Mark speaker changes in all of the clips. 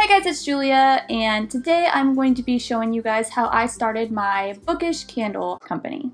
Speaker 1: Hey guys, it's Julia, and today I'm going to be showing you guys how I started my Bookish candle company.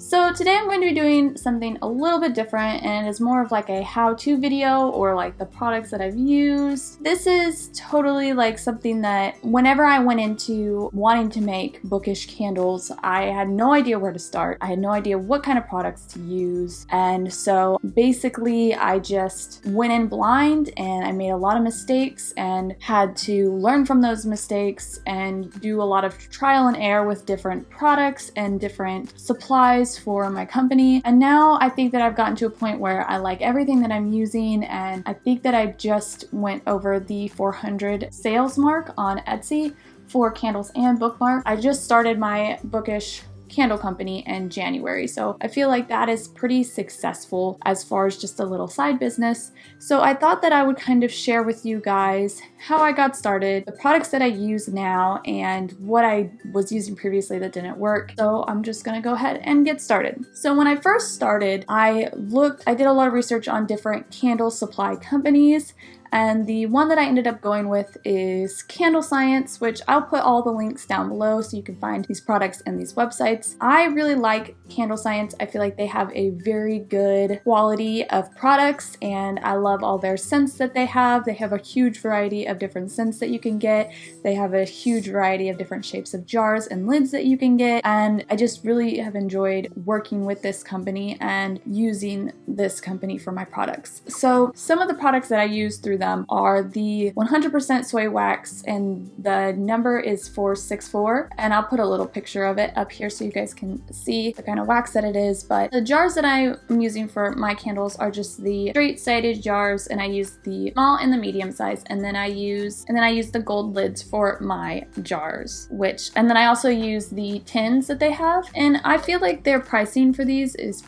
Speaker 1: So today I'm going to be doing something a little bit different, and it is more of like a how-to video or like the products that I've used. This is totally like something that whenever I went into wanting to make Bookish candles, I had no idea where to start. I had no idea what kind of products to use, and so basically I just went in blind and I made a lot of mistakes and had to learn from those mistakes and do a lot of trial and error with different products and different supplies for my company. And now I think that I've gotten to a point where I like everything that I'm using, and I think that I just went over the 400 sales mark on Etsy for candles and bookmark. I just started my Bookish candle company in January, so I feel like that is pretty successful as far as just a little side business. So I thought that I would kind of share with you guys how I got started, the products that I use now, and what I was using previously that didn't work. So I'm just gonna go ahead and get started. So when I first started, I did a lot of research on different candle supply companies, and the one that I ended up going with is Candle Science, which I'll put all the links down below so you can find these products and these websites. I really like Candle Science. I feel like they have a very good quality of products, and I love all their scents that they have. They have a huge variety of different scents that you can get. They have a huge variety of different shapes of jars and lids that you can get, and I just really have enjoyed working with this company and using this company for my products. So some of the products that I use through them are the 100% soy wax, and the number is 464, and I'll put a little picture of it up here so you guys can see the kind of wax that it is. But the jars that I'm using for my candles are just the straight-sided jars, and I use the small and the medium size, and then I use the gold lids for my jars, and then I also use the tins that they have, and I feel like their pricing for these is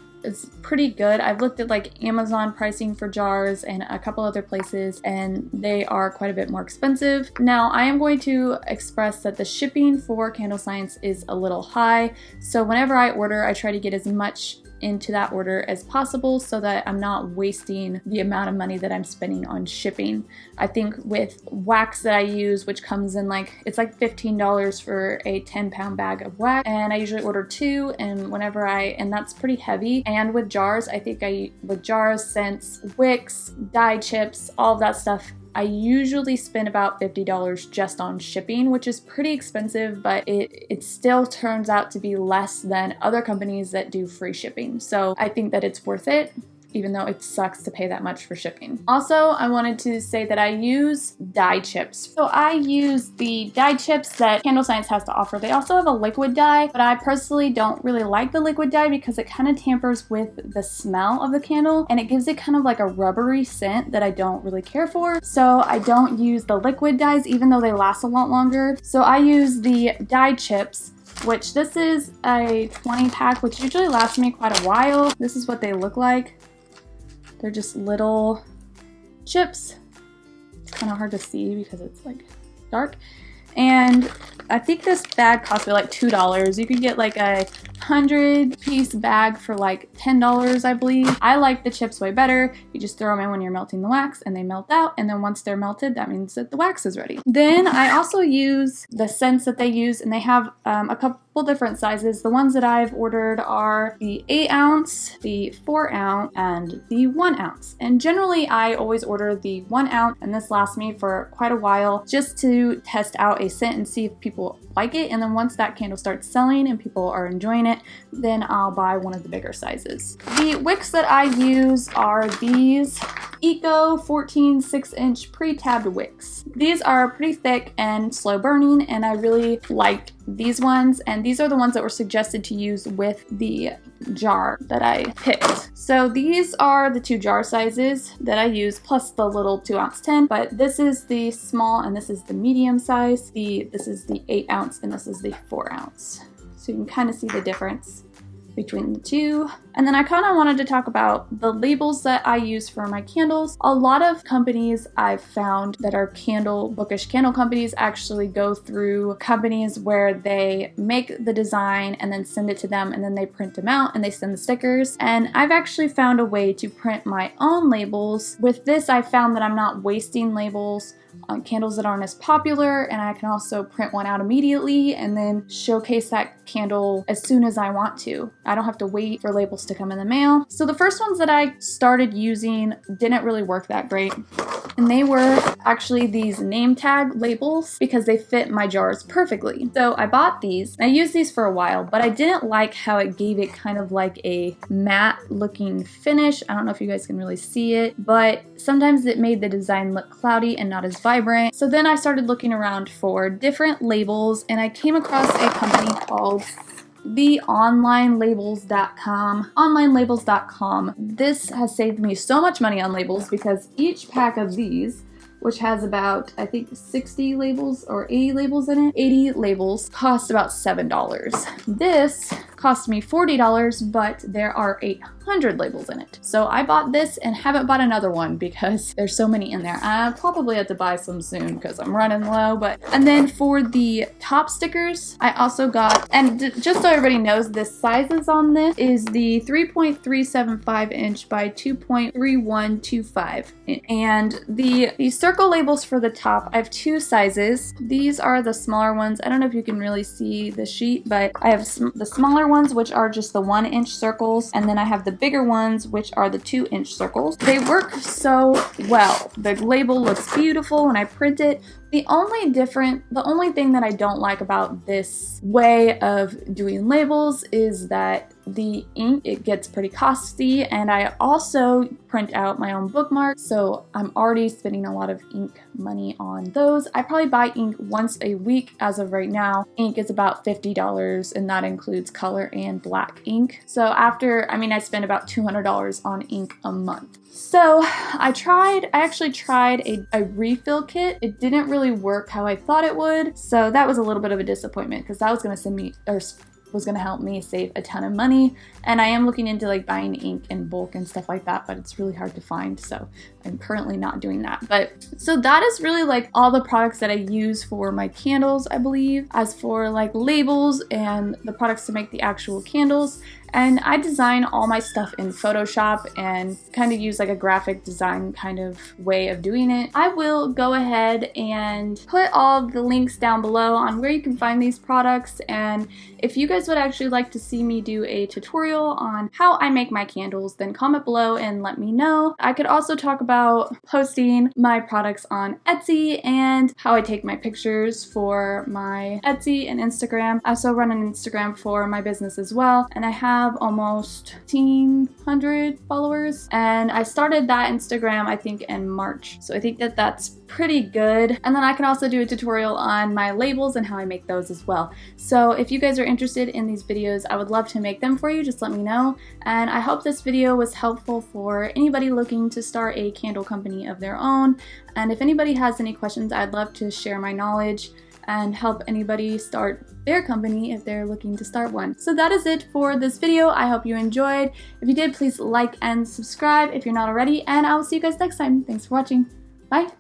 Speaker 1: pretty good. I've looked at like Amazon pricing for jars and a couple other places, and they are quite a bit more expensive. Now I am going to express that the shipping for Candle Science is a little high, so whenever I order, I try to get as much into that order as possible so that I'm not wasting the amount of money that I'm spending on shipping. I think with wax that I use, which comes in it's like $15 for a 10-pound bag of wax, and I usually order 2, and that's pretty heavy. And with jars, I think with jars, scents, wicks, dye chips, all of that stuff, I usually spend about $50 just on shipping, which is pretty expensive, but it still turns out to be less than other companies that do free shipping. So I think that it's worth it, even though it sucks to pay that much for shipping. Also, I wanted to say that I use dye chips. So I use the dye chips that Candle Science has to offer. They also have a liquid dye, but I personally don't really like the liquid dye because it kind of tampers with the smell of the candle, and it gives it kind of like a rubbery scent that I don't really care for. So I don't use the liquid dyes, even though they last a lot longer. So I use the dye chips, which this is a 20 pack, which usually lasts me quite a while. This is what they look like. They're just little chips. It's kind of hard to see because it's like dark. And I think this bag cost me like $2. You could get like a 100-piece bag for like $10, I believe. I like the chips way better. You just throw them in when you're melting the wax and they melt out, and then once they're melted, that means that the wax is ready. Then I also use the scents that they use, and they have a couple different sizes. The ones that I've ordered are the 8-ounce, the 4-ounce, and the 1-ounce. And generally I always order the 1-ounce, and this lasts me for quite a while just to test out a scent and see if people like it. And then once that candle starts selling and people are enjoying it, then I'll buy one of the bigger sizes. The wicks that I use are these Eco 14 6-inch pre-tabbed wicks. These are pretty thick and slow burning, and I really like these ones, and these are the ones that were suggested to use with the jar that I picked. So these are the 2 jar sizes that I use, plus the little 2-ounce tin, but this is the small and this is the medium size. This is the 8-ounce and this is the 4-ounce. So you can kind of see the difference between the two. And then I kind of wanted to talk about the labels that I use for my candles. A lot of companies I've found that are bookish candle companies actually go through companies where they make the design and then send it to them, and then they print them out and they send the stickers. And I've actually found a way to print my own labels. With this, I found that I'm not wasting labels on candles that aren't as popular, and I can also print one out immediately and then showcase that candle as soon as I want to. I don't have to wait for labels to come in the mail. So the first ones that I started using didn't really work that great, and they were actually these name tag labels because they fit my jars perfectly. So I bought these. I used these for a while, but I didn't like how it gave it kind of like a matte looking finish. I don't know if you guys can really see it, but sometimes it made the design look cloudy and not as vibrant. So then I started looking around for different labels, and I came across a company called onlinelabels.com. This has saved me so much money on labels because each pack of these, which has about, I think, 60 labels or 80 labels in it, 80 labels, cost about $7. This cost me $40, but there are 800 labels in it. So I bought this and haven't bought another one because there's so many in there. I probably have to buy some soon because I'm running low. And then for the top stickers, I also got, and just so everybody knows, the sizes on this is the 3.375 inch by 2.3125. And the circle labels for the top, I have two sizes. These are the smaller ones. I don't know if you can really see the sheet, but I have the smaller ones, which are just the 1 inch circles, and then I have the bigger ones, which are the 2 inch circles. They work so well. The label looks beautiful when I print it. The only thing that I don't like about this way of doing labels is that the ink, it gets pretty costly, and I also print out my own bookmarks, so I'm already spending a lot of ink money on those. I probably buy ink once a week as of right now. Ink is about $50, and that includes color and black ink. So I spend about $200 on ink a month. So I actually tried a refill kit. It didn't really work how I thought it would, so that was a little bit of a disappointment because that was going to help me save a ton of money. And I am looking into like buying ink in bulk and stuff like that, but it's really hard to find, so I'm currently not doing that. But so that is really like all the products that I use for my candles, I believe. As for like labels and the products to make the actual candles, and I design all my stuff in Photoshop and kind of use like a graphic design kind of way of doing it. I will go ahead and put all the links down below on where you can find these products, and if you guys would actually like to see me do a tutorial on how I make my candles, then comment below and let me know. I could also talk about posting my products on Etsy and how I take my pictures for my Etsy and Instagram. I also run an Instagram for my business as well, and I have almost 1,500 followers, and I started that Instagram I think in March, so I think that that's pretty good. And then I can also do a tutorial on my labels and how I make those as well. So if you guys are interested in these videos, I would love to make them for you. Just let me know. And I hope this video was helpful for anybody looking to start a candle company of their own. And if anybody has any questions, I'd love to share my knowledge and help anybody start their company if they're looking to start one. So that is it for this video. I hope you enjoyed. If you did, please like and subscribe if you're not already, and I will see you guys next time. Thanks for watching. Bye!